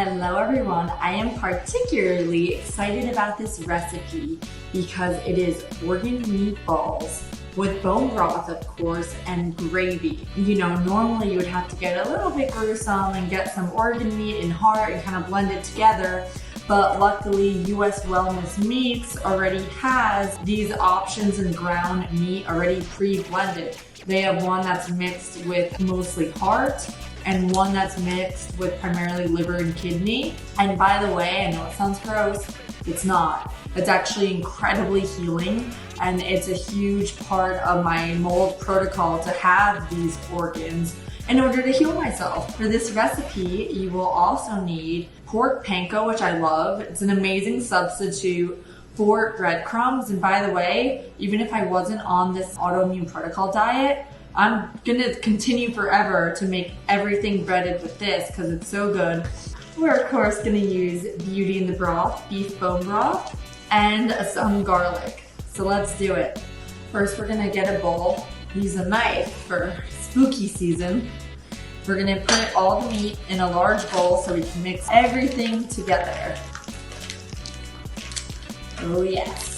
Hello everyone, I am particularly excited about this recipe because it is organ meatballs with bone broth, of course, and gravy. You know, normally you would have to get a little bit gruesome and get some organ meat and heart and kind of blend it together. But luckily, US Wellness Meats already has these options in ground meat already pre-blended. They have one that's mixed with mostly heart and one that's mixed with primarily liver and kidney. And by the way, I know it sounds gross, it's not. It's actually incredibly healing, and it's a huge part of my mold protocol to have these organs in order to heal myself. For this recipe, you will also need pork panko, which I love. It's an amazing substitute for breadcrumbs. And by the way, even if I wasn't on this autoimmune protocol diet, I'm gonna continue forever to make everything breaded with this because it's so good. We're of course gonna use Beauty&theBroth beef bone broth and some garlic. So let's do it. First, we're gonna get a bowl, use a knife for spooky season. We're gonna put all the meat in a large bowl so we can mix everything together. Oh yes.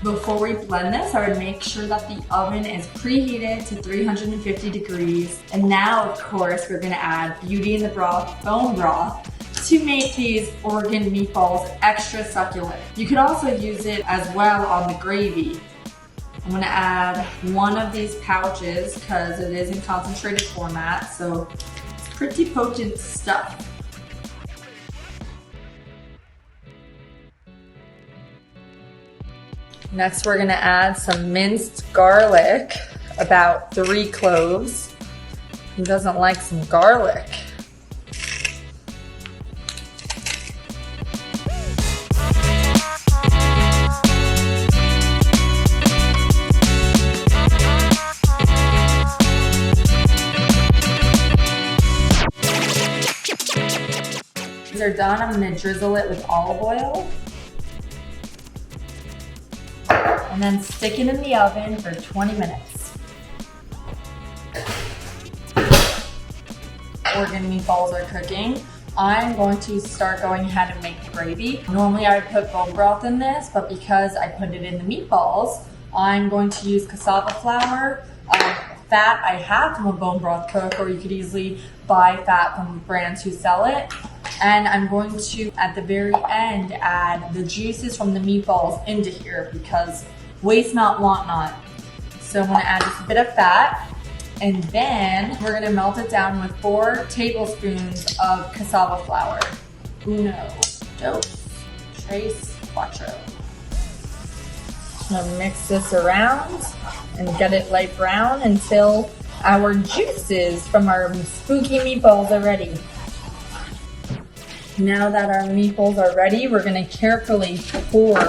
Before we blend this, I would make sure that the oven is preheated to 350 degrees. And now, of course, we're gonna add Beauty&theBroth bone broth to make these organ meatballs extra succulent. You could also use it as well on the gravy. I'm gonna add one of these pouches because it is in concentrated format, so it's pretty potent stuff. Next, we're gonna add some minced garlic, about 3 cloves. Who doesn't like some garlic? These are done, I'm gonna drizzle it with olive oil. And then stick it in the oven for 20 minutes. Organ meatballs are cooking. I'm going to start going ahead and make the gravy. Normally I would put bone broth in this, but because I put it in the meatballs, I'm going to use cassava flour. Fat I have from a bone broth cook, or you could easily buy fat from brands who sell it. And I'm going to, at the very end, add the juices from the meatballs into here because waste not, want not. So I'm gonna add just a bit of fat, and then we're gonna melt it down with 4 tablespoons of cassava flour. Uno, dos, tres, cuatro. I'm gonna mix this around and get it light brown until our juices from our spooky meatballs are ready. Now that our meatballs are ready, we're gonna carefully pour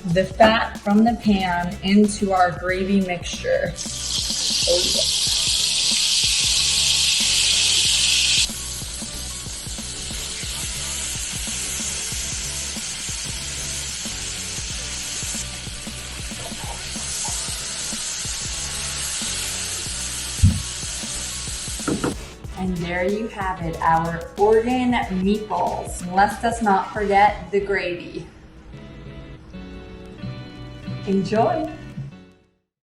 the fat from the pan into our gravy mixture. Oh, yeah. And there you have it, our organ meatballs. And let's just not forget the gravy. Enjoy!